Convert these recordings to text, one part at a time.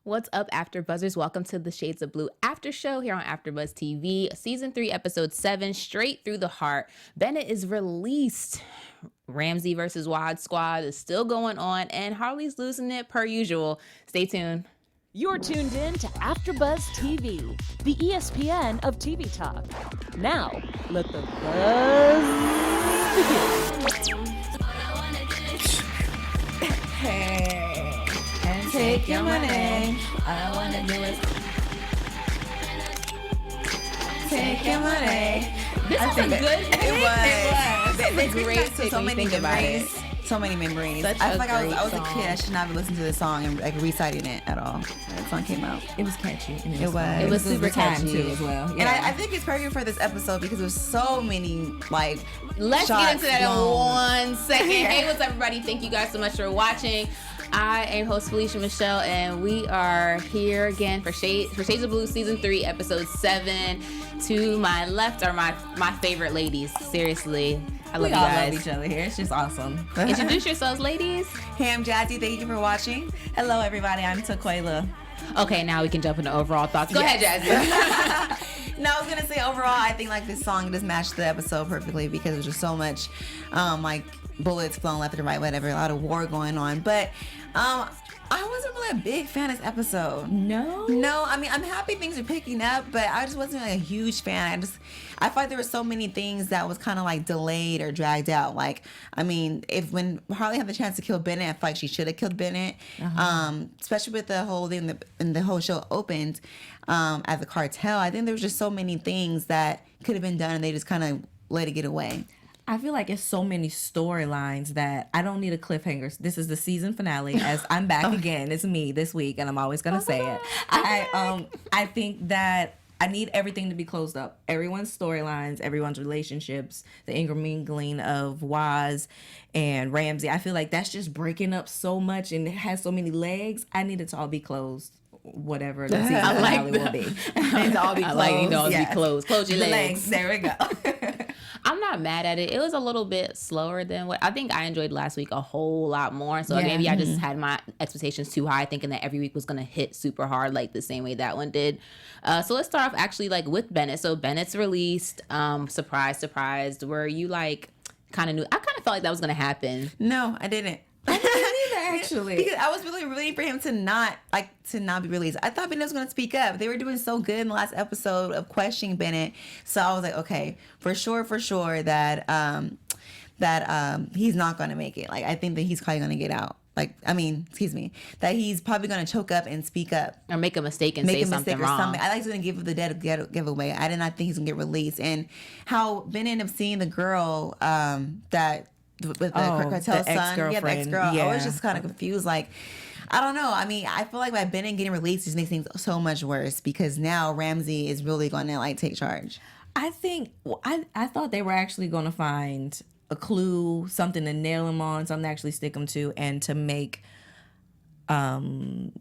What's up, AfterBuzzers? Welcome to the Shades of Blue After Show here on AfterBuzz TV, Season 3, Episode 7, Straight Through the Heart. Bennett is released. Ramsey versus Woz Squad is still going on, and Harlee's losing it per usual. Stay tuned. You're tuned in to AfterBuzz TV, the ESPN of TV talk. Now, let the buzz begin. Hey, and take your money. All I wanna do is take your money. This was a good It was. It's a great take so when you many think about it. So many memories. Such I a feel like I was great a kid. I should not be listening to this song and like reciting it at all. That song came out. It was catchy. And It was. It was super the time catchy. too as well. And I think it's perfect for this episode because there's so many like. Let's get shots into that in blown. 1 second. Hey, what's up, everybody? Thank you guys so much for watching. I am host Felicia Michelle, and we are here again for Shades of Blue Season 3, Episode 7. To my left are my favorite ladies. Seriously, I love we you all guys. love each other here. It's just awesome. Introduce yourselves, ladies. Hey, I'm Jazzy. Thank you for watching. Hello, everybody. I'm Taquaila. Okay, now we can jump into overall thoughts. Go ahead, Jazzy. No, I was gonna say overall, I think like this song just matched the episode perfectly because there's just so much, like bullets flowing left and right, whatever, a lot of war going on. But I wasn't really a big fan of this episode. No. I mean I'm happy things are picking up, but I just wasn't like a huge fan. I felt like there were so many things that was kind of like delayed or dragged out. Like, I mean, when Harlee had the chance to kill Bennett, I felt like she should have killed Bennett. Especially with the whole thing and the whole show opened as a cartel. I think there was just so many things that could have been done and they just kind of let it get away. I feel like it's so many storylines that I don't need a cliffhanger. This is the season finale. As I'm back again, it's me this week, and I'm always gonna say it. I think that I need everything to be closed up. Everyone's storylines, everyone's relationships, the intermingling of Woz and Ramsey. I feel like that's just breaking up so much, and it has so many legs. I need it to all be closed. Whatever the season finale will be. It's all be closed. Yes. Be closed. Close your The legs. There we go. I'm not mad at it. It was a little bit slower than what I think I enjoyed last week a whole lot more. So maybe I just had my expectations too high, thinking that every week was gonna hit super hard like the same way that one did. So let's start off actually like with Bennett. So Bennett's released. Surprised. Were you like kind of new? I kind of felt like that was gonna happen. No, I didn't. I didn't either, actually. Because I was really rooting for him to not be released. I thought Bennett was going to speak up. They were doing so good in the last episode of questioning Bennett. So I was like, okay, for sure that he's not going to make it. Like, I think that he's probably going to get out. That he's probably going to choke up and speak up. Or make a mistake and say something wrong. I like he's going to give the dead giveaway. I did not think he's going to get released. And how Bennett ended up seeing the girl that with the cartel son, ex-girlfriend. the ex-girl. Yeah. I was just kind of confused. Like, I don't know. I mean, I feel like by Bennett getting released just makes things so much worse because now Ramsey is really going to like take charge. I think I thought they were actually going to find a clue, something to nail him on, something to actually stick him to, and to make Ramsey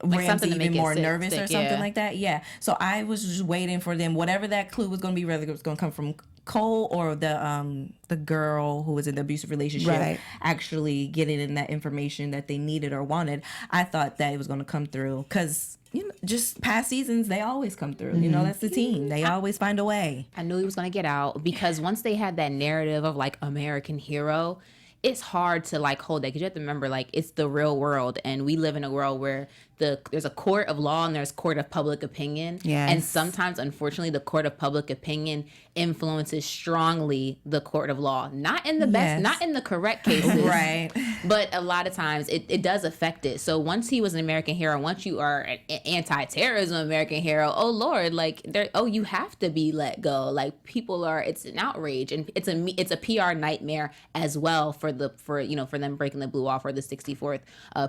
something to make even it more nervous stick, or something yeah. like that. Yeah. So I was just waiting for them, whatever that clue was going to be, whether it was going to come from Cole or the girl who was in the abusive relationship, Right. actually getting in that information that they needed or wanted. I thought that it was going to come through because, you know, just past seasons, they always come through. You know, that's the team. They always find a way. I knew he was going to get out because once they had that narrative of like American hero, it's hard to like hold that because you have to remember like it's the real world and we live in a world where there's a court of law and there's court of public opinion. Yes. And sometimes, unfortunately, the court of public opinion influences strongly the court of law. Not in the best, not in the correct cases. Right. But a lot of times it does affect it. So once he was an American hero, once you are an anti-terrorism American hero, oh Lord, like you have to be let go. Like people it's an outrage and it's a PR nightmare as well for them breaking the blue wall for the 64th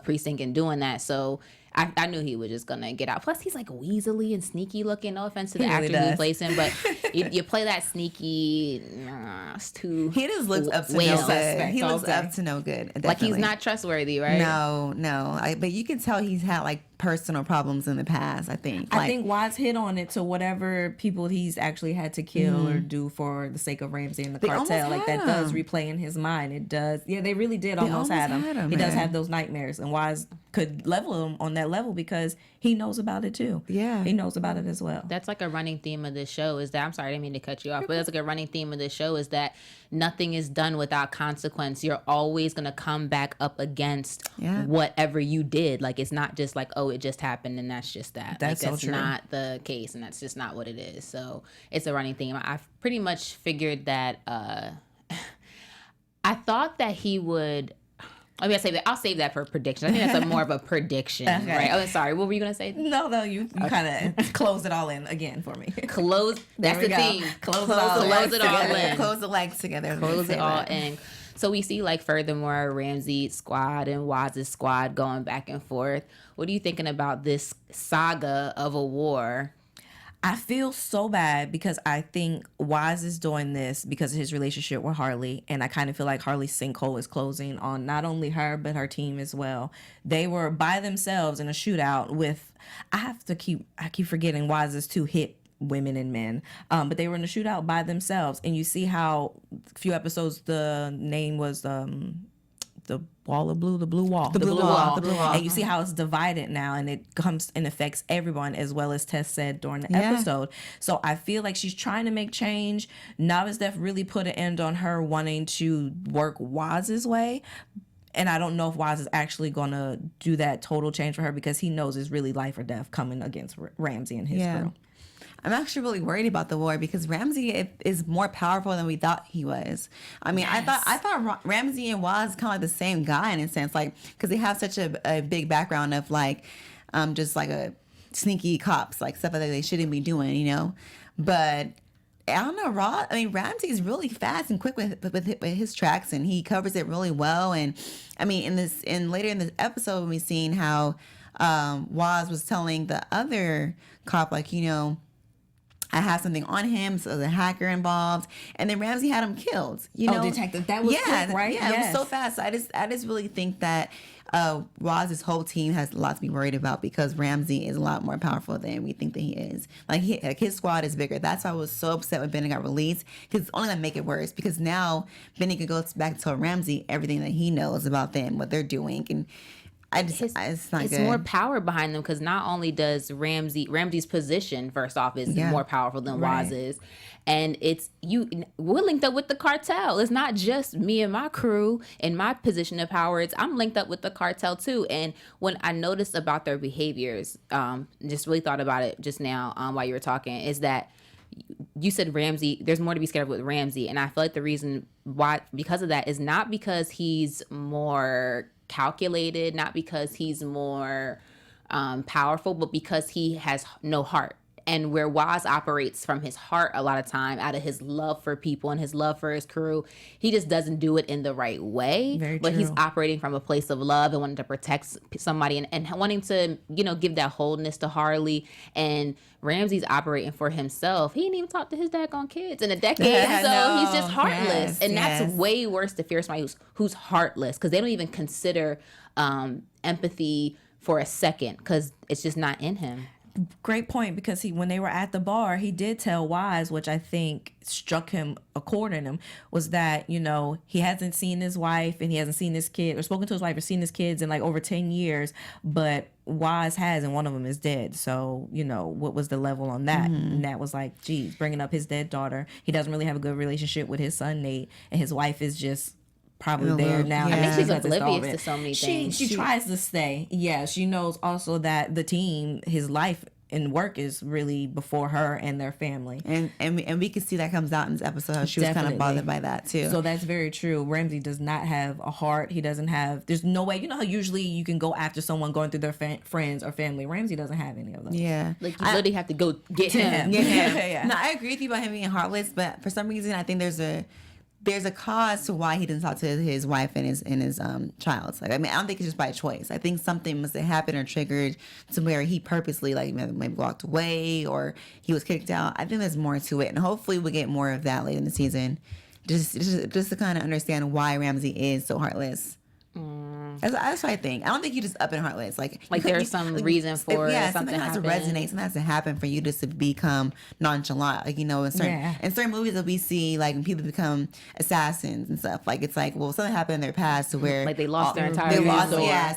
precinct and doing that. So I knew he was just gonna get out. Plus, he's like weaselly and sneaky looking. No offense to the actor who plays him, but you play that sneaky. It's too. He just looks up to no good. He looks up to no good. Definitely. Like he's not trustworthy, right? No. But you can tell he's had like personal problems in the past. I think Woz hit on it to whatever people he's actually had to kill or do for the sake of Ramsey and the cartel. Like that does replay in his mind. It does. Yeah, they really did almost had him. He does have those nightmares, and Woz could level him on that level because he knows about it too. Yeah, he knows about it as well. That's like a running theme of this show. Is that I'm sorry, I didn't mean to cut you off, but that's like a running theme of this show is that nothing is done without consequence. You're always gonna come back up against whatever you did. Like it's not just like, oh, it just happened and that's just that. That's like, that's so true. not the case, and that's just not what it is. So it's a running theme. I've pretty much figured that. I thought that he would. I'll save that for prediction. I think that's more of a prediction, right? Oh, sorry. What were you gonna say? No, you kind of closed it all in again for me. That's the theme. Close it all in. Close the legs together. Close it all in. So we see, like, furthermore, Ramsey's squad and Woz's squad going back and forth. What are you thinking about this saga of a war? I feel so bad because I think Woz is doing this because of his relationship with Harlee, and I kind of feel like Harlee's sinkhole is closing on not only her but her team as well. They were by themselves in a shootout with I keep forgetting Woz's two hit women and men, but they were in a shootout by themselves, and you see how a few episodes the name was the wall of blue, the blue wall. And you see how it's divided now, and it comes and affects everyone, as well as Tess said during the episode. So I feel like she's trying to make change. Navas Def really put an end on her wanting to work Woz's way. And I don't know if Woz is actually going to do that total change for her because he knows it's really life or death coming against Ramsey and his crew. I'm actually really worried about the war because Ramsey is more powerful than we thought he was. I mean, I thought Ramsey and Woz kind of like the same guy in a sense, like because they have such a big background of like just like a sneaky cops, like stuff that they shouldn't be doing, you know. But I don't know, Ramsey's really fast and quick with his tracks, and he covers it really well. And I mean, later in this episode, we seen how Woz was telling the other cop, like, you know, I have something on him, so the hacker involved, and then Ramsey had him killed. You know, detective, that was quick, right? Yeah, yes. It was so fast. I just really think that Woz's whole team has a lot to be worried about because Ramsey is a lot more powerful than we think that he is. Like his squad is bigger. That's why I was so upset when Benny got released because it's only gonna make it worse. Because now Benny can go back and tell Ramsey everything that he knows about them, what they're doing, and. It's more power behind them because not only does Ramsey's position first off is more powerful than Woz's, and we're linked up with the cartel. It's not just me and my crew in my position of power. I'm linked up with the cartel too. And when I noticed about their behaviors, just really thought about it just now while you were talking, is that you said Ramsey, there's more to be scared of with Ramsey, and I feel like the reason why because of that is not because he's more calculated, not because he's more powerful, but because he has no heart. And where Woz operates from his heart a lot of time, out of his love for people and his love for his crew, he just doesn't do it in the right way. Very but true. He's operating from a place of love and wanting to protect somebody and wanting to, you know, give that wholeness to Harlee. And Ramsey's operating for himself. He didn't even talk to his daggone kids in a decade, he's just heartless. That's way worse to fear somebody who's heartless because they don't even consider empathy for a second because it's just not in him. Great point, because when they were at the bar, he did tell Woz, which I think struck him a chord in him, was that, you know, he hasn't seen his wife and he hasn't seen his kid or spoken to his wife or seen his kids in like over 10 years, but Woz has, and one of them is dead. So, you know, what was the level on that? And that was like, geez, bringing up his dead daughter. He doesn't really have a good relationship with his son, Nate, and his wife is just probably there now. I think she's oblivious to so many things. She tries to stay. Yeah, she knows also that the team, his life and work is really before her and their family. And we can see that comes out in this episode, how she was kind of bothered by that too. So that's very true. Ramsey does not have a heart. He doesn't have, there's no way, you know how usually you can go after someone going through their friends or family. Ramsey doesn't have any of those. Yeah. Like you literally have to go get him. Yeah. No, I agree with you about him being heartless, but for some reason I think there's a cause to why he didn't talk to his wife and his child. Like, I mean, I don't think it's just by choice. I think something must have happened or triggered to where he purposely, like, maybe walked away or he was kicked out. I think there's more to it, and hopefully we'll get more of that later in the season, just to kind of understand why Ramsey is so heartless. That's what I think. I don't think you just up and heartless. Like there's some reason for something has to resonate. Something has to happen for you just to become nonchalant. Like, in certain movies that we see, like when people become assassins and stuff. Like it's like, well, something happened in their past to where like they lost their entire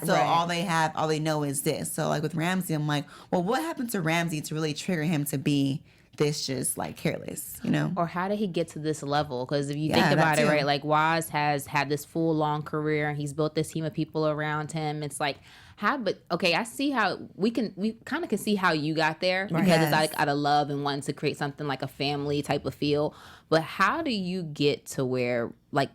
So all they know is this. So like with Ramsey, I'm like, well, what happened to Ramsey to really trigger him to be this just like careless, Or how did he get to this level? Because if you think about it, right, like Woz has had this full long career and he's built this team of people around him. It's like, I see how we kind of can see how you got there because it's like out of love and wanting to create something like a family type of feel. But how do you get to where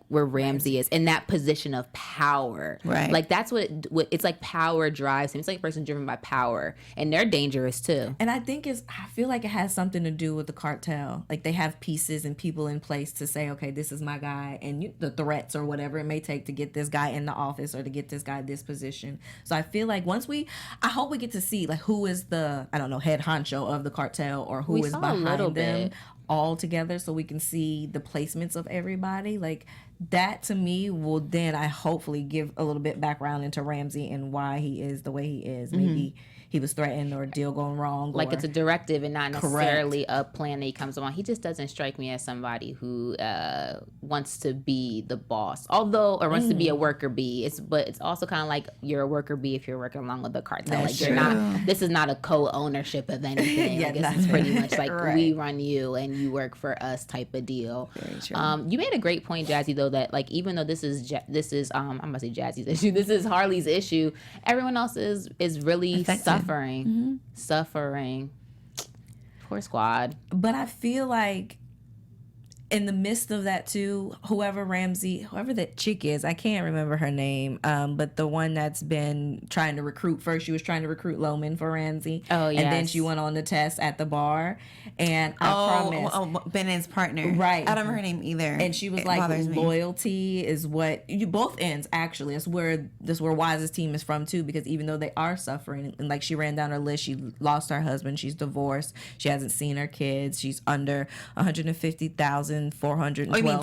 Ramsey is in that position of power? Right. Like that's what it's like. Power drives him. It's like a person driven by power, and they're dangerous too. And I feel like it has something to do with the cartel. Like they have pieces and people in place to say, okay, this is my guy, and the threats or whatever it may take to get this guy in the office or to get this guy this position. So I feel like I hope we get to see like who is the head honcho of the cartel or who is behind them all together, so we can see the placements of everybody. Like that to me will then I hopefully give a little bit background into Ramsey and why he is the way he is. Maybe he was threatened or a deal going wrong. Like it's a directive and not necessarily a plan that he comes along. He just doesn't strike me as somebody who wants to be the boss, or wants to be a worker bee. But it's also kind of like you're a worker bee if you're working along with the cartel. That's like you're true. not. This is not a co-ownership of anything. Like, this is pretty much like we run you and you work for us type of deal. Very true. You made a great point, Jazzy, though, that like even though this is I'm gonna say Jazzy's issue. This is Harlee's issue. Everyone else is really suffering. Poor squad. But I feel like in the midst of that too, whoever that chick is, I can't remember her name, but the one that's been trying to recruit, first she was trying to recruit Loman for Ramsey. Oh, yes. And then she went on the test at the bar. And I promise. Bennett's partner. Right. I don't remember her name either. And she was like, loyalty is what, both ends actually. That's where Woz's team is from too, because even though they are suffering, and like she ran down her list, she lost her husband, she's divorced, she hasn't seen her kids, she's under $150,412.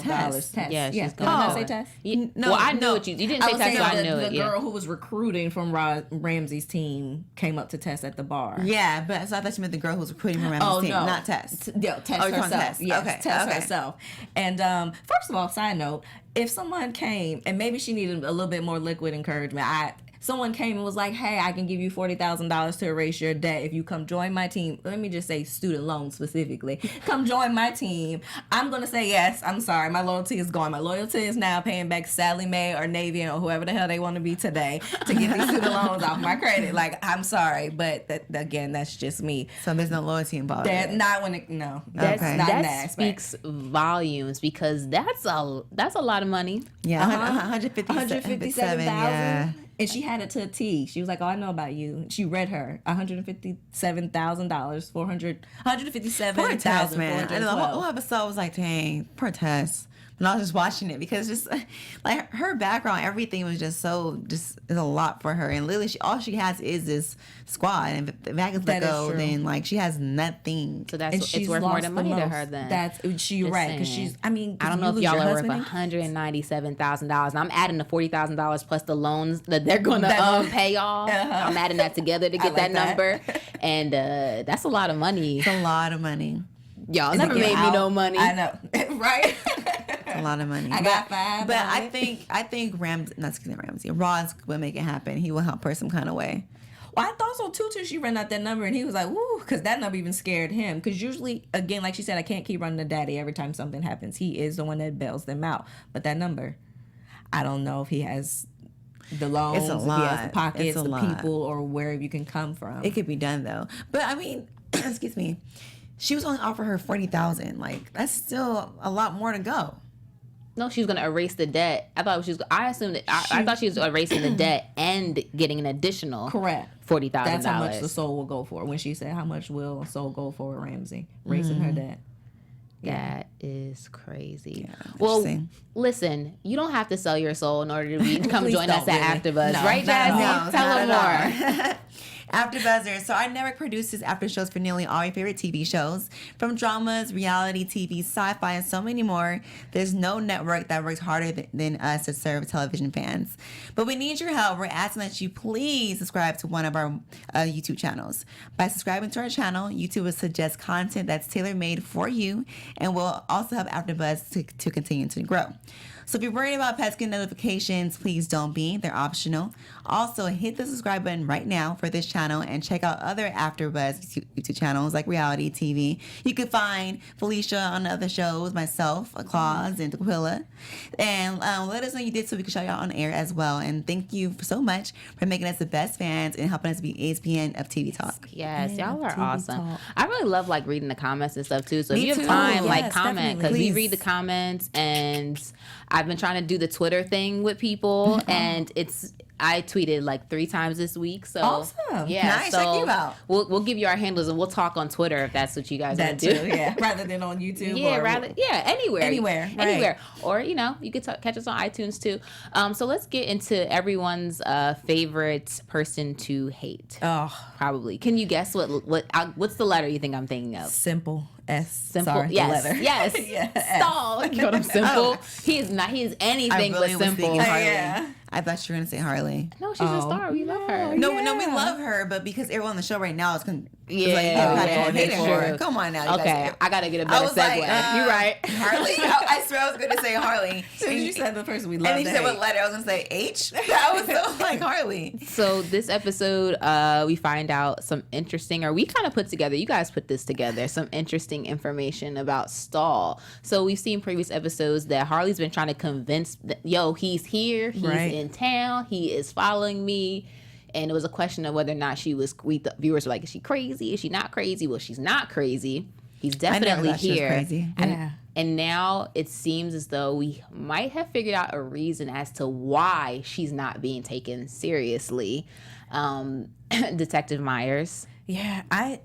Tess? Tess. Yeah, she's Did I not say Tess? No, I knew it. You didn't say Tess, so I knew it. The girl who was recruiting from Ramsey's team came up to Tess at the bar. Yeah, but so I thought you meant the girl who was recruiting from Ramsey's team, not Tess. Tess herself. Tess. Yes, Tess herself. And first of all, side note, if someone came and maybe she needed a little bit more liquid encouragement, someone came and was like, hey, I can give you $40,000 to erase your debt if you come join my team. Let me just say student loans specifically. Come join my team. I'm going to say yes. I'm sorry. My loyalty is gone. My loyalty is now paying back Sally Mae or Navy or whoever the hell they want to be today to get these student loans off my credit. Like, I'm sorry. But again, that's just me. So there's no loyalty involved. That speaks volumes because that's a lot of money. Yeah, $157,000. Yeah. And she had it to a T. She was like, oh, I know about you. She read her $157,000, $157,000. Poor Tess, man. And the whole episode was like, dang, poor Tess. And I was just watching it because just like her background, everything was just is a lot for her. And literally, all she has is this squad. And if that gets let go, then like she has nothing. So it's worth more than money to her then. That's right. Because I don't know if y'all are worth $197,000. And I'm adding the $40,000 plus the loans that they're gonna pay off. I'm adding that together to get that number, and that's a lot of money. It's a lot of money. Y'all never made me no money. I know, right? A lot of money. I got five. But I think Ramsey. Roz will make it happen. He will help her some kind of way. Well, I thought so too till she ran out that number and he was like, woo, because that number even scared him. Because usually, again, like she said, I can't keep running to daddy every time something happens. He is the one that bails them out. But that number, I don't know if he has the loans, if he has the pockets, the people, or wherever you can come from. It could be done though. But I mean, excuse me, she was only offering her $40,000. Like that's still a lot more to go. No, she was going to erase the debt. I thought I thought she was erasing the debt and getting an additional $40,000. That's how much the soul will go for. When she said, how much will a soul go for Ramsey? Erasing her debt. That is crazy. Yeah, well, listen, you don't have to sell your soul in order to come join us at AfterBuzz. No, right, Jazz? No, tell them more. AfterBuzzers. So our network produces after shows for nearly all your favorite TV shows, from dramas, reality TV, sci-fi, and so many more. There's no network that works harder than us to serve television fans. But we need your help. We're asking that you please subscribe to one of our YouTube channels. By subscribing to our channel, YouTube will suggest content that's tailor-made for you, and will also help AfterBuzz to continue to grow. So if you're worried about pesky notifications, please don't be. They're optional. Also, hit the subscribe button right now for this channel and check out other AfterBuzz YouTube channels like reality TV. You can find Felicia on other shows, myself, Claus, and Taquaila. And let us know you did so we can shout you out on air as well. And thank you so much for making us the best fans and helping us be ESPN of TV Talk. Yes, y'all are TV awesome. Talk. I really love like reading the comments and stuff too. So if Me you have too. time, Yes, like comment, because we please. read the comments, and I've been trying to do the Twitter thing with people, and I tweeted like 3 times this week. So Awesome. yeah, Nice, so check you out. We'll give you our handles and we'll talk on Twitter if that's what you guys want That to too, do. yeah. Rather than on YouTube. Yeah, or, anywhere, Anywhere, right. anywhere, or you could catch us on iTunes too. So let's get into everyone's favorite person to hate. Oh, Probably. Can you guess what's the letter you think I'm thinking of? simple. S. Simple. Sorry, Yes. the letter. Yes. Yeah, Stahl. You know what I'm simple. He is not. He is anything I really but was simple. thinking Harlee. Yeah. I thought you were going to say Harlee. No, she's a star. We love her. No, we Yeah. love her, but because everyone on the show right now is Yeah, like, yeah, hating that's her. true. Come on now. You Okay, guys. I gotta get a I better was segue. like, You're right. Harlee? I swear I was going to say Harlee. As soon as you said the person we love And then to you said what hate. letter? I was going to say H. That was so like Harlee. So this episode, we find out some interesting, or we kind of put together, you guys put this together, some interesting information about Stahl. So we've seen previous episodes that Harlee's been trying to convince, he's here, he's Right. in town, he is following me. And it was a question of whether or not the viewers were like, is she crazy? Is she not crazy? Well, she's not crazy. He's definitely thought she was here. crazy. And now it seems as though we might have figured out a reason as to why she's not being taken seriously. Detective Myers. Yeah, I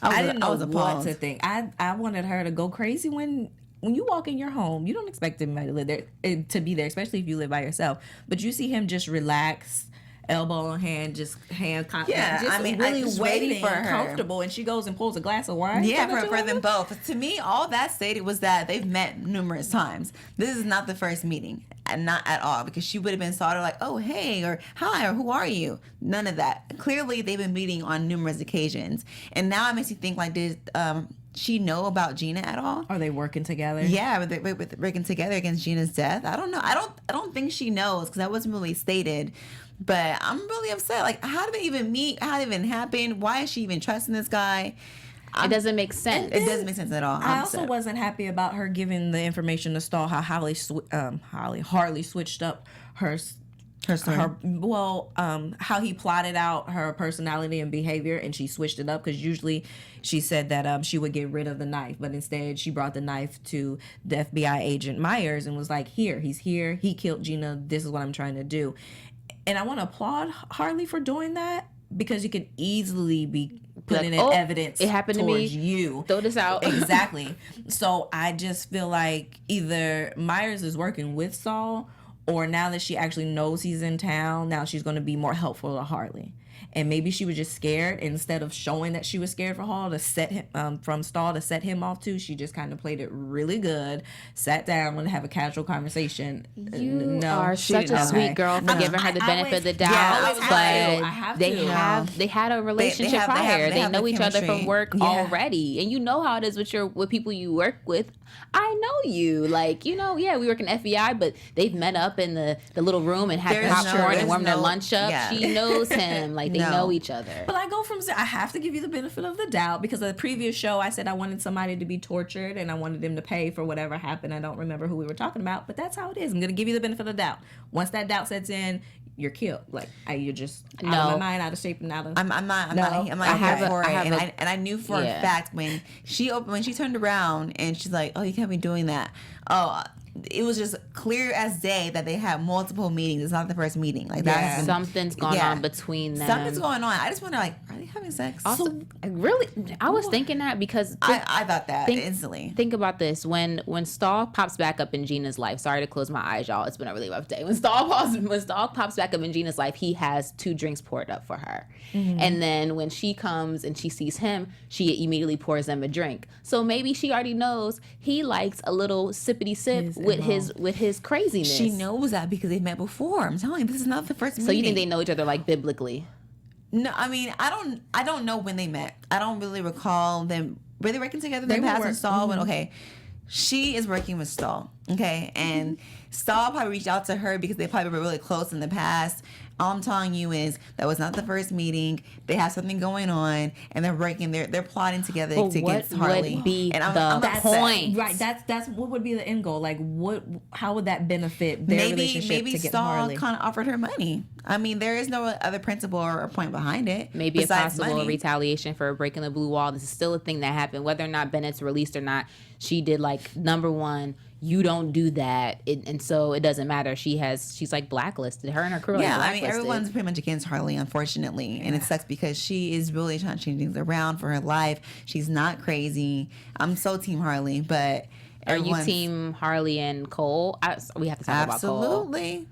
didn't know was what appalled. to think. I wanted her to go crazy when you walk in your home. You don't expect anybody to live there, to be there, especially if you live by yourself. But you see him just relax, elbow on hand, just hand, Yeah, just I mean, really just waiting waiting for her. comfortable. And she goes and pulls a glass of wine. Yeah, the two for of them both. To me, all that stated was that they've met numerous times. This is not the first meeting, and not at all, because she would have been sort of like, oh, hey, or hi, or who are you? None of that. Clearly, they've been meeting on numerous occasions. And now it makes you think, like, did she know about Gina at all? Are they working together? Yeah, with working together against Gina's death. I don't know. I don't think she knows, because that wasn't really stated. But I'm really upset. Like, how did they even meet? How did it even happen? Why is she even trusting this guy? It doesn't make sense. It doesn't make sense at all. I I'm also upset. wasn't happy about her giving the information to Stahl, how Harlee switched up her story. how he plotted out her personality and behavior, and she switched it up, because usually she said that she would get rid of the knife, but instead she brought the knife to the FBI agent Myers and was like, he's here, he killed Gina, this is what I'm trying to do. And I want to applaud Harlee for doing that, because you can easily be putting in evidence it happened to me. towards you. Throw this out. Exactly. So I just feel like either Myers is working with Saul, or now that she actually knows he's in town, now she's going to be more helpful to Harlee. And maybe she was just scared. Instead of showing that she was scared for Stahl to set him off too, she just kind of played it really good, sat down and have a casual conversation. You are such a sweet girl for giving her the benefit of the doubt. I have they to. had a relationship prior. They know the each other chemistry. from work already, and you know how it is with people you work with. I know you, we work in FBI, but they've met up in the little room and had popcorn and warmed their lunch up. Yeah. She knows him, they know each other. But I have to give you the benefit of the doubt, because of the previous show I said I wanted somebody to be tortured and I wanted them to pay for whatever happened. I don't remember who we were talking about, but that's how it is. I'm going to give you the benefit of the doubt. Once that doubt sets in, you're killed. You're just out of my mind, out of shape, and out of. I'm not here for it. And I knew for a fact when she turned around and she's like, oh, you can't be doing that. Oh, it was just clear as day that they had multiple meetings. It's not the first meeting. Like that. Something's going on between them. Something's going on. I just wonder, like, are they having sex? Also, really, I was thinking that because I thought that instantly. Think about this: when Stahl pops back up in Gina's life. Sorry to close my eyes, y'all. It's been a really rough day. When Stahl pops back up in Gina's life, he has 2 drinks poured up for her, and then when she comes and she sees him, she immediately pours them a drink. So maybe she already knows he likes a little sippity sip with his craziness. She knows that because they've met before. I'm telling you, this is not the first meeting. So you think they know each other like biblically? No, I mean, I don't know when they met. I don't really recall them. Were they working together in the past with Stahl? But okay, she is working with Stahl. Okay, and Stahl probably reached out to her because they probably were really close in the past. All I'm telling you is that was not the first meeting. They have something going on, and they're working. They're plotting together to get Harlee. What would be the point? Right. That's what would be the end goal. Like, how would that benefit their relationship to get Stahl Harlee? kind of offered her money. I mean, there is no other principle or point behind it. Maybe a possible money. Retaliation for breaking the blue wall. This is still a thing that happened. Whether or not Bennett's released or not, she did like number one. You don't do that, and so it doesn't matter. She's like blacklisted. Her and her crew. Yeah, like I mean everyone's pretty much against Harlee, unfortunately, and it sucks because she is really trying to change things around for her life. She's not crazy. I'm so team Harlee, but are you team Harlee and Cole? We have to talk about Cole. Absolutely.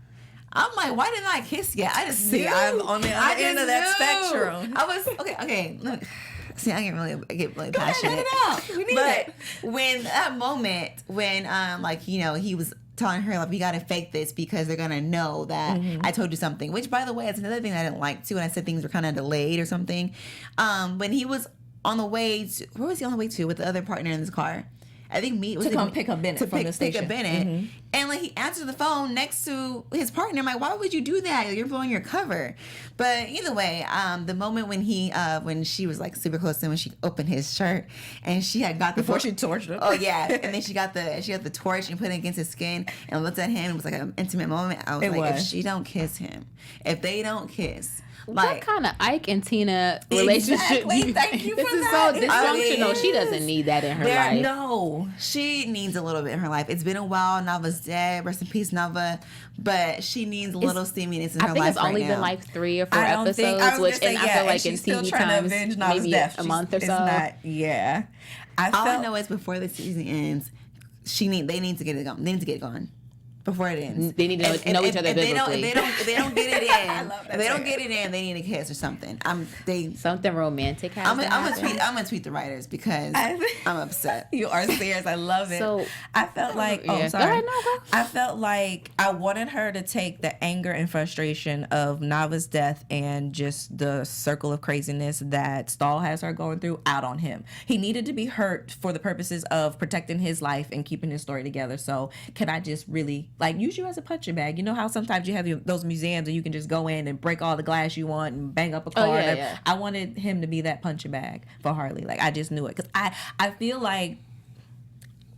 I'm like, why didn't I kiss yet? I just see. I'm on the end of that spectrum. I was okay. Look. See, I get really passionate. Get it out. We need it. When that moment when he was telling her like we gotta fake this because they're gonna know that I told you something. Which by the way, it's another thing I didn't like too. And I said things were kind of delayed or something. When he was on the way to, where was he on the way to with the other partner in his car? I think come pick up Bennett from the station. Pick up Bennett. And like he answered the phone next to his partner. I'm like, why would you do that? You're blowing your cover. But either way, the moment when when she was like super close to him, when she opened his shirt and she had got before she torched him. Oh yeah, and then she got the torch and put it against his skin and looked at him. It was like an intimate moment. I was like, if she don't kiss him, if they don't kiss. Like, what kind of Ike and Tina relationship? Thank you for this that. Is so dysfunctional. She doesn't need that in her life. No, she needs a little bit in her life. It's been a while. Nava's dead. Rest in peace, Nava. But she needs a little steaminess in her life. I think it's only been like 3 or 4 episodes, which I feel like in TV times maybe a month or so. All I know is before the season ends, they need to get it going. They need to get it going. Before it ends, they need to know each other biblically. If they don't get it in, if they don't get it in, they need a kiss or something. Something romantic. I'm gonna tweet the writers because I'm upset. You are serious. I love it. So I felt like sorry. Go ahead, no, go. I felt like I wanted her to take the anger and frustration of Nava's death and just the circle of craziness that Stahl has her going through out on him. He needed to be hurt for the purposes of protecting his life and keeping his story together. So can I just really use you as a punching bag? You know how sometimes you have those museums and you can just go in and break all the glass you want and bang up a car. Yeah. I wanted him to be that punching bag for Harlee. Like I just knew it because I feel like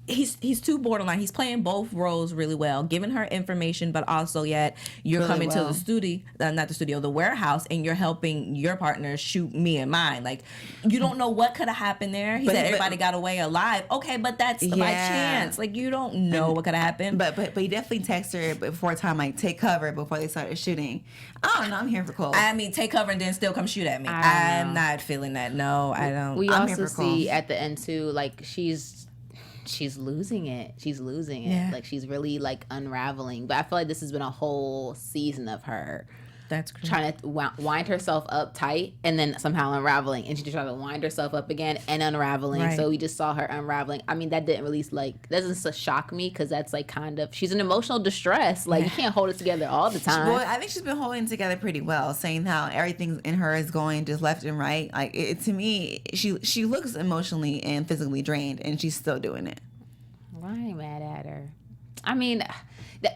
he's too borderline. He's playing both roles really well, giving her information, but also yet you're really coming to the studio, the warehouse, and you're helping your partner shoot me and mine. Like you don't know what could have happened there. He said everybody got away alive. Okay, but that's by chance. Like you don't know what could have happened. But he definitely texted her before time, like take cover before they started shooting. I don't know. I'm here for Cole. I mean, take cover and then still come shoot at me. I'm not feeling that. No, I don't. We also see at the end too, like she's losing it. She's losing it. Yeah. Like she's really like unraveling. But I feel like this has been a whole season of her That's crazy. Trying to wind herself up tight and then somehow unraveling, and she just tried to wind herself up again and unraveling. Right. So we just saw her unraveling. I mean, that didn't really doesn't shock me because that's like kind of, she's in emotional distress. Like you can't hold it together all the time. Well, I think she's been holding it together pretty well, saying how everything in her is going just left and right. Like to me, she looks emotionally and physically drained, and she's still doing it. Well, I ain't mad at her. I mean,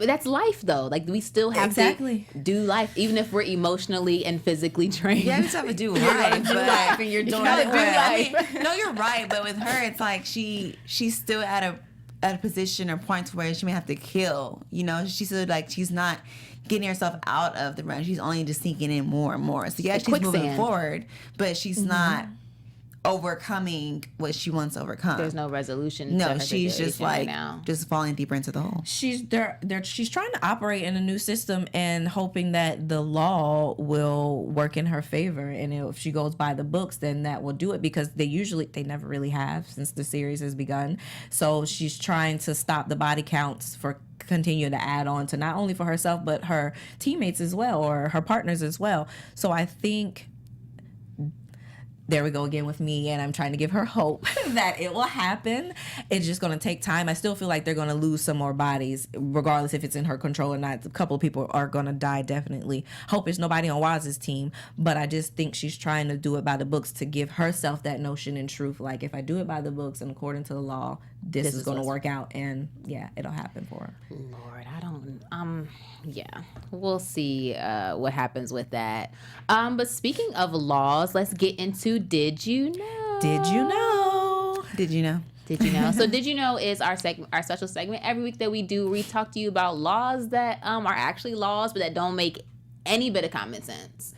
that's life, though. Like, we still have to do life, even if we're emotionally and physically drained. Yeah, we just have to do life. And you're doing it right. I mean, no, you're right. But with her, it's like she's still at a position or point where she may have to kill. You know, she's still like, she's not getting herself out of the run. She's only just sinking in more and more. So yeah, she's moving forward, but she's not overcoming what she wants to overcome. There's no resolution. No, to her she's just situation like right now. just falling deeper into the hole. She's trying to operate in a new system and hoping that the law will work in her favor, and if she goes by the books, then that will do it, because they never really have since the series has begun. So she's trying to stop the body counts for continue to add on to not only for herself but her teammates as well, or her partners as well. So I think there we go again with me, and I'm trying to give her hope that it will happen. It's just going to take time. I still feel like they're going to lose some more bodies, regardless if it's in her control or not. A couple of people are going to die, definitely. Hope it's nobody on Woz's team, but I just think she's trying to do it by the books to give herself that notion and truth. Like, if I do it by the books and according to the law, this is going to work out, and yeah, it'll happen for her. Lord, I don't. Yeah, we'll see what happens with that. But speaking of laws, let's get into Did You Know? Did you know? Did you know? Did you know? So Did You Know is our special segment every week that we do. We talk to you about laws that are actually laws, but that don't make any bit of common sense.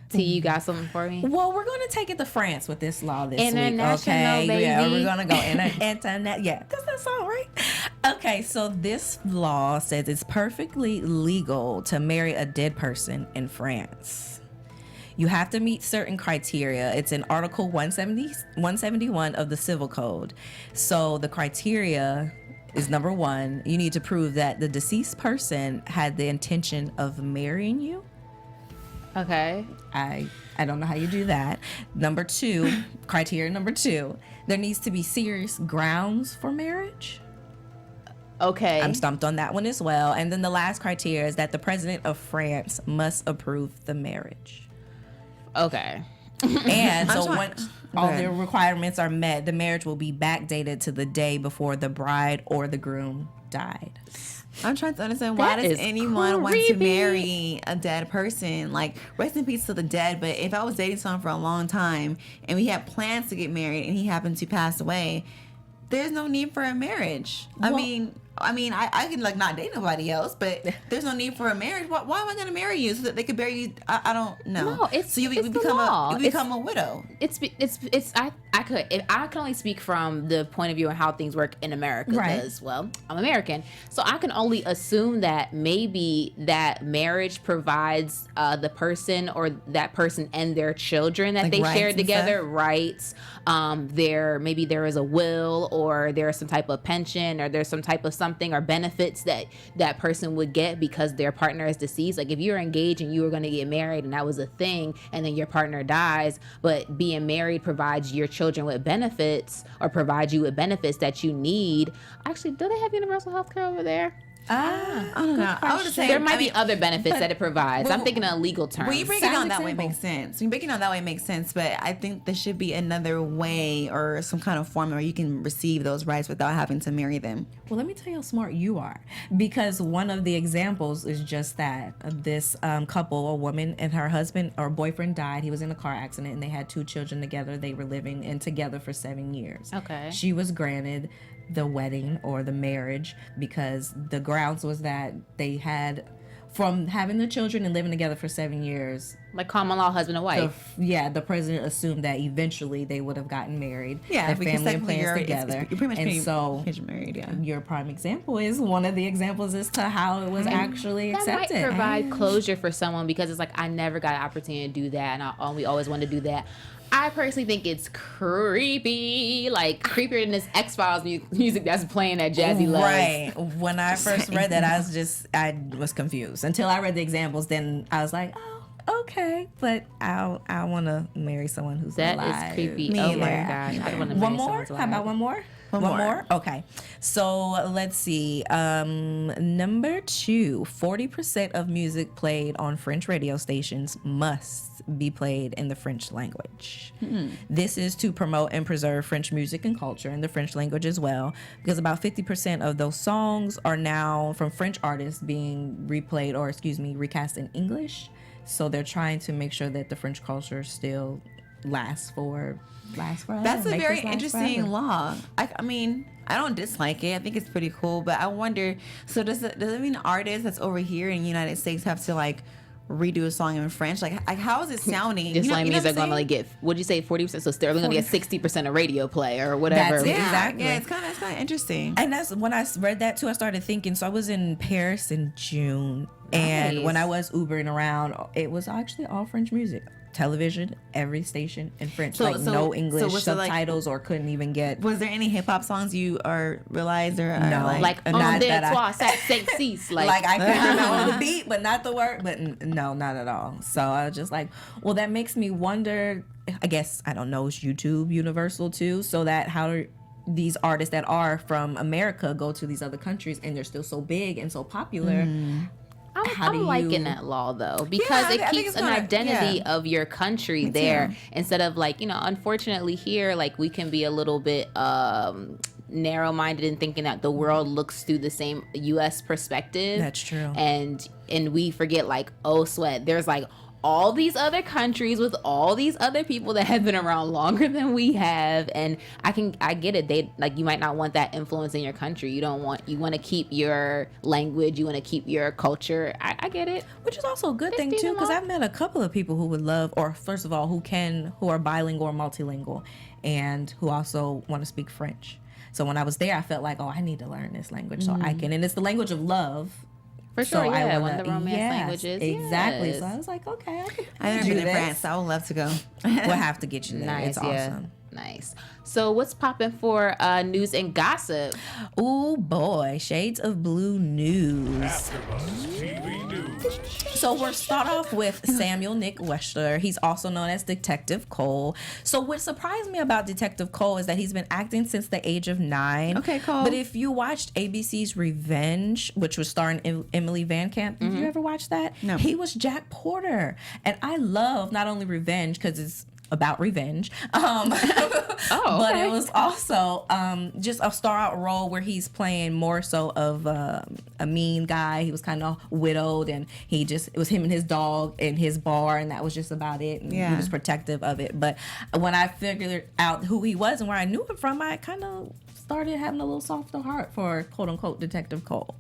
T, you got something for me? Well, we're going to take it to France with this law this week. International, baby. Yeah, we're going to go internet. Yeah, does that sound right? Okay, so this law says it's perfectly legal to marry a dead person in France. You have to meet certain criteria. It's in Article 171 of the Civil Code. So the criteria is, number one, you need to prove that the deceased person had the intention of marrying you. Okay. I don't know how you do that. Number two, criteria number two, there needs to be serious grounds for marriage. Okay. I'm stumped on that one as well. And then the last criteria is that the president of France must approve the marriage. Okay. And so once all the requirements are met, the marriage will be backdated to the day before the bride or the groom died. I'm trying to understand, why does anyone want to marry a dead person? Like, rest in peace to the dead, but if I was dating someone for a long time and we had plans to get married and he happened to pass away, there's no need for a marriage. I mean, I can like not date nobody else, but there's no need for a marriage. Why am I going to marry you so that they could bury you? I don't know. No, it's so you it's become the law. you become a widow. I can only speak from the point of view of how things work in America, because well, I'm American, so I can only assume that maybe that marriage provides the person or that person and their children that like they shared together stuff? Rights. Maybe there is a will, or there's some type of pension, or there's some type of something or benefits that person would get because their partner is deceased. Like, if you're engaged and you were going to get married and that was a thing, and then your partner dies, but being married provides your children with benefits, or provides you with benefits that you need. Actually, do they have universal health care over there? I don't know. I would say there might be other benefits that it provides. I'm thinking in legal terms. When you break it down that way, it makes sense. When you break it down that way, it makes sense. But I think there should be another way or some kind of formula where you can receive those rights without having to marry them. Well, let me tell you how smart you are, because one of the examples is just that. This couple, a woman and her husband or boyfriend died. He was in a car accident and they had 2 children together. They were living in together for 7 years. Okay. She was granted the wedding or the marriage because the grounds was that they had, from having the children and living together for 7 years, like common law husband and wife. The president assumed that eventually they would have gotten married. Yeah, their family and plans together. You're pretty much and married. Yeah. Your prime example is one of the examples as to how it was actually accepted. That might provide closure for someone, because it's like, I never got an opportunity to do that, and we always wanted to do that. I personally think it's creepy, like creepier than this X-Files music that's playing at Jazzy Loves. Right. When I first read that, I was confused until I read the examples. Then I was like, oh, okay, but I want to marry someone who's alive. That is creepy. Oh my gosh, I don't want to marry one more. someone who's alive. How about one more? One more? Okay. So let's see. Number 2, 40% of music played on French radio stations must be played in the French language. This is to promote and preserve French music and culture in the French language as well, because about 50% of those songs are now from French artists being recast in English. So they're trying to make sure that the French culture still lasts forever. That's a very interesting law. I mean, I don't dislike it. I think it's pretty cool. But I wonder, so does it mean artists that's over here in the United States have to like redo a song in French. Like how is it sounding? Just like means they're going to like get, what'd you say, 40%? So they're only going to get 60% of radio play or whatever. That's it. Exactly. Yeah, it's kind of interesting. And that's when I read that too. I started thinking. So I was in Paris in June, and when I was Ubering around, it was actually all French music. Television, every station in French, no English subtitles, or couldn't even get. Was there any hip hop songs you realized or no, like on des trois sept cinq six, like I could remember the beat, but not the word. But no, not at all. So I was just like, well, that makes me wonder. I guess I don't know. Is YouTube universal too? So that how these artists that are from America go to these other countries and they're still so big and so popular. I'm liking that law though, because it keeps an identity of your country there instead of like, unfortunately here, like we can be a little bit narrow-minded in thinking that the world looks through the same U.S. perspective. That's true. And we forget like, oh, sweat, there's like all these other countries with all these other people that have been around longer than we have, and I get it. They like, you might not want that influence in your country. You want to keep your language, you want to keep your culture. I get it, which is also a good thing too, because I've met a couple of people who would love, or first of all, who are bilingual or multilingual, and who also want to speak French. So when I was there, I felt like, oh, I need to learn this language so I can, and it's the language of love. For sure, one of the romance languages. Exactly. Yes. So I was like, okay, I've never been to France, so I would love to go. We'll have to get you there. Nice, it's awesome. Nice. So what's popping for news and gossip? Ooh, boy. Shades of Blue news. AfterBuzz TV News. So we'll start off with Samuel Nick Wechsler. He's also known as Detective Cole. So what surprised me about Detective Cole is that he's been acting since the age of 9. Okay, Cole. But if you watched ABC's Revenge, which was starring Emily Van Camp, have you ever watched that? No. He was Jack Porter. And I love not only Revenge, because it's about revenge, but it was also just a star-out role where he's playing more so of a mean guy. He was kind of widowed, and it was him and his dog in his bar, and that was just about it. And he was protective of it. But when I figured out who he was and where I knew him from, I kind of started having a little softer heart for quote-unquote Detective Cole.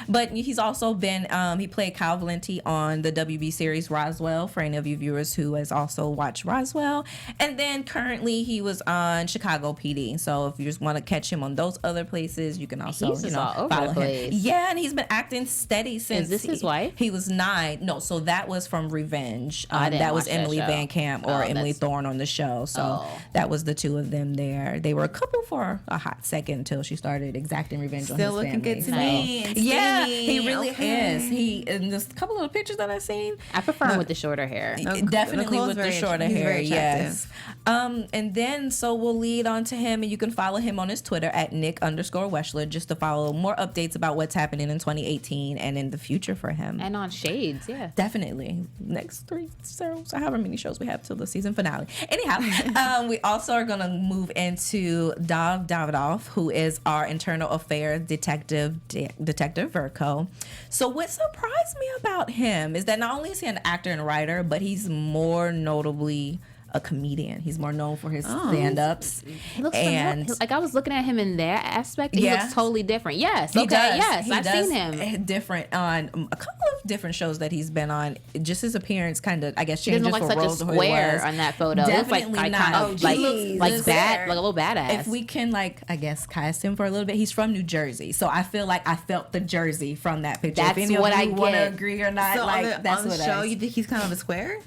But he's also been, he played Kyle Valenti on the WB series Roswell, for any of you viewers who has also watched Roswell. And then currently he was on Chicago PD. So if you just want to catch him on those other places, you can also, follow him. Yeah, and he's been acting steady since. Is this his wife? He was 9. No, so that was from Revenge. I didn't that was watch that Emily show. Van Camp or Emily Thorne on the show. So that was the two of them there. They were a couple for a hot second until she started exacting revenge on his family. Still looking good to me. Yeah, he really is. He, in just a couple of the pictures that I've seen, I prefer him with the shorter hair. Definitely Nicole's with the very- shorter he's hair. very Yes. And then so we'll lead on to him, and you can follow him on his Twitter at Nick_Wechsler just to follow more updates about what's happening in 2018 and in the future for him. And on Shades, yeah. Definitely. Next 3 shows, however many shows we have till the season finale. Anyhow, we also are going to move into Dov Davidoff, who is our internal affairs detective Verco. So what surprised me about him is that not only is he an actor and writer, but he's more notably a comedian. He's more known for his stand-ups. He looks and like I was looking at him in that aspect. He looks totally different. Yes. He Okay. does. Yes. He I've does seen him. Different on a couple of different shows that he's been on. Just his appearance kind of, I guess, He changes doesn't look for like roles such a of who he square was. on that photo. Definitely He looks like not. kind of like a little badass. If we can, like, I guess, cast him for a little bit, he's from New Jersey, so I feel like I felt the Jersey from that picture. That's if any what of I you want to get. agree or not, So like that's on the what show, it is. you think he's kind of a square?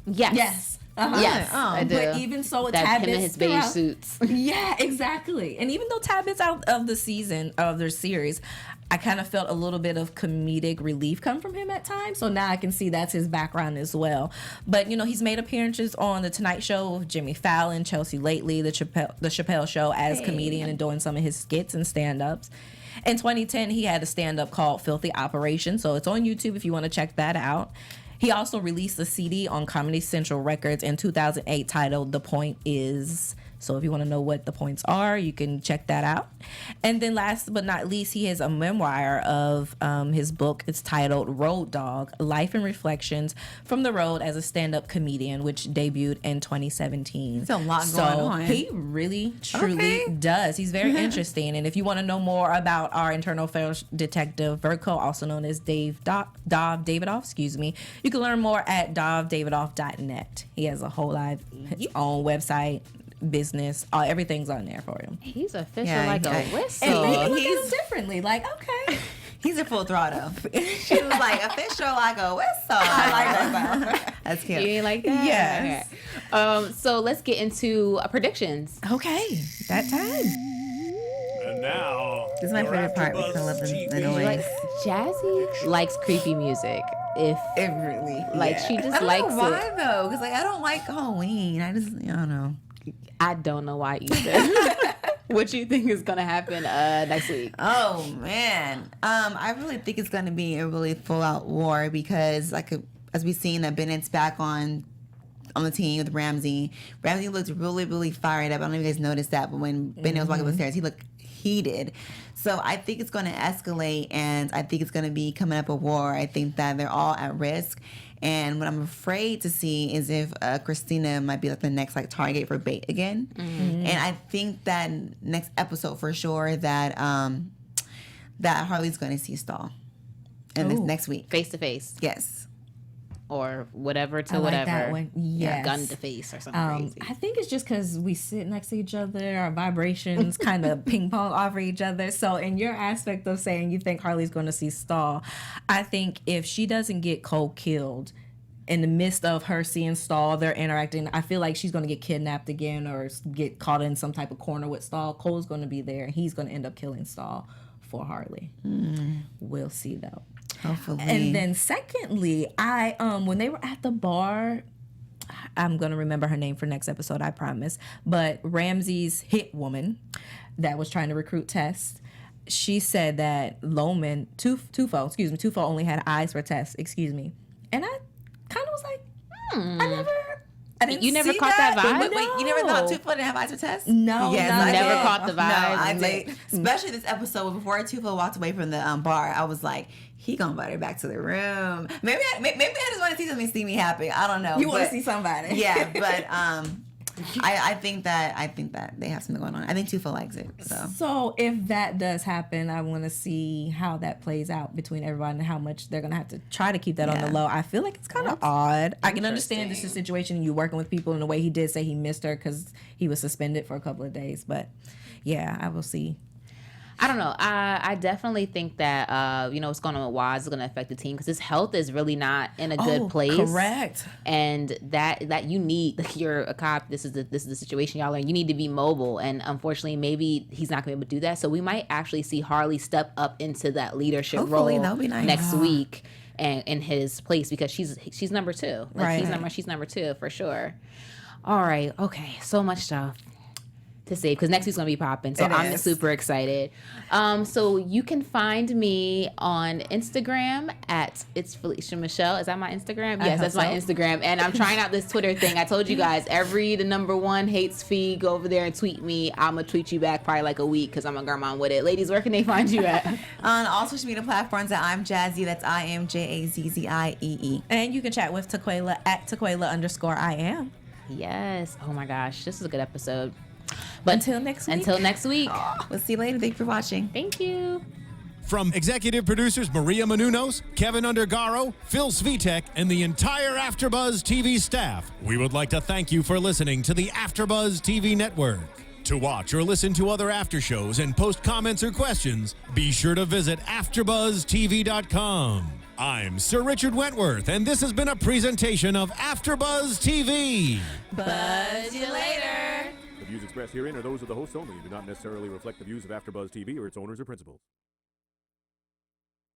Yes. Yes. Uh-huh. Yes. Oh, I do. But even so, that tad him in bits his beige throughout- suits. Yeah, exactly. And even though tad bits out of the season of their series, I kind of felt a little bit of comedic relief come from him at times. So now I can see that's his background as well. But he's made appearances on the Tonight Show with Jimmy Fallon, Chelsea Lately, the Chappelle Show as comedian and doing some of his skits and stand-ups. In 2010, he had a stand-up called Filthy Operation. So it's on YouTube if you want to check that out. He also released a CD on Comedy Central Records in 2008 titled The Point Is So if you want to know what the points are, you can check that out. And then last but not least, he has a memoir of his book. It's titled Road Dog: Life and Reflections from the Road as a Stand-Up Comedian, which debuted in 2017. There's a lot going on. He really, truly does. He's very interesting. And if you want to know more about our internal affairs detective, Verco, also known as Dov Davidoff, you can learn more at dovdavidoff.net. He has a whole live own website, business, everything's on there for him. He's official like a whistle. And maybe look at him differently. Like, okay. He's a full throttle. She was like, official like a whistle. I like that. That's cute. You ain't like that? Yes. Okay. So let's get into predictions. Okay. That time. And now, This is my favorite part because I love the noise. Like, Jazzy likes creepy music. If It really. like she just I don't likes know why it. though, because like I don't like Halloween. I don't know. I don't know why either. What you think is gonna happen next week? Oh man, I really think it's gonna be a really full out war because like as we've seen that Bennett's back on the team with Ramsey. Ramsey looked really, really fired up. I don't know if you guys noticed that, but when Bennett was walking up the stairs, he looked heated. So I think it's going to escalate, and I think it's going to be coming up a war. I think that they're all at risk. And what I'm afraid to see is if Christina might be like the next like target for bait again. And I think that next episode for sure that that Harlee's going to see Stahl. And this next week. Face to face. Yes. Or whatever to I like whatever. that one. Yes. Gun to face or something crazy. I think it's just because we sit next to each other, our vibrations kind of ping pong off of each other. So in your aspect of saying you think Harlee's going to see Stahl, I think if she doesn't get Cole killed in the midst of her seeing Stahl, they're interacting, I feel like she's going to get kidnapped again or get caught in some type of corner with Stahl. Cole's going to be there, and he's going to end up killing Stahl for Harlee. We'll see, though. Hopefully. And then secondly, I when they were at the bar, I'm gonna remember her name for next episode, I promise. But Ramsey's hit woman that was trying to recruit Tess, she said that Tufo only had eyes for Tess, and I kind of was like, I didn't You never see caught that vibe? Wait, you never thought Tufo didn't have eyes for Tess? No, Yes, not I at never all. caught the vibe. No, I did. Especially this episode before Tufo walked away from the bar. I was like, he gonna invite her back to the room. Maybe I just want to see something see me happy. I don't know. You want to see somebody? Yeah, but I think that they have something going on. I think Tufo likes it. So if that does happen, I want to see how that plays out between everyone and how much they're gonna have to try to keep that on the low. I feel like it's kind of odd. I can understand this is a situation you working with people in the way he did say he missed her because he was suspended for a couple of days. But yeah, I will see. I don't know. I definitely think that what's going on with Woz is going to affect the team because his health is really not in a good place. Correct. And that you need, like, you're a cop. This is the situation y'all are in. You need to be mobile, and unfortunately, maybe he's not going to be able to do that. So we might actually see Harlee step up into that leadership Hopefully, role that'll be nice. next week, and in his place because she's number 2. Like, Right. she's number 2 for sure. All right. Okay. So much stuff to say because next week's gonna be popping, so I'm super excited. So you can find me on Instagram at It's Felicia Michelle. Is that my Instagram? Yes, that's my Instagram. And I'm trying out this Twitter thing. I told you guys, the number 1 hates feed, go over there and tweet me. I'm gonna tweet you back probably like a week because I'm a grandma with it. Ladies, where can they find you at? On all social media platforms that I'm Jazzy. That's IMJAZZIEE. And you can chat with Taquaila at Taquaila_IM. Yes. Oh my gosh, this is a good episode. But Until next week. We'll see you later. Thank you for watching. Thank you. From executive producers Maria Menounos, Kevin Undergaro, Phil Svitek, and the entire AfterBuzz TV staff, we would like to thank you for listening to the AfterBuzz TV network. To watch or listen to other after shows and post comments or questions, be sure to visit AfterBuzzTV.com. I'm Sir Richard Wentworth, and this has been a presentation of AfterBuzz TV. Buzz you later. The views expressed herein are those of the hosts only and do not necessarily reflect the views of AfterBuzz TV or its owners or principals.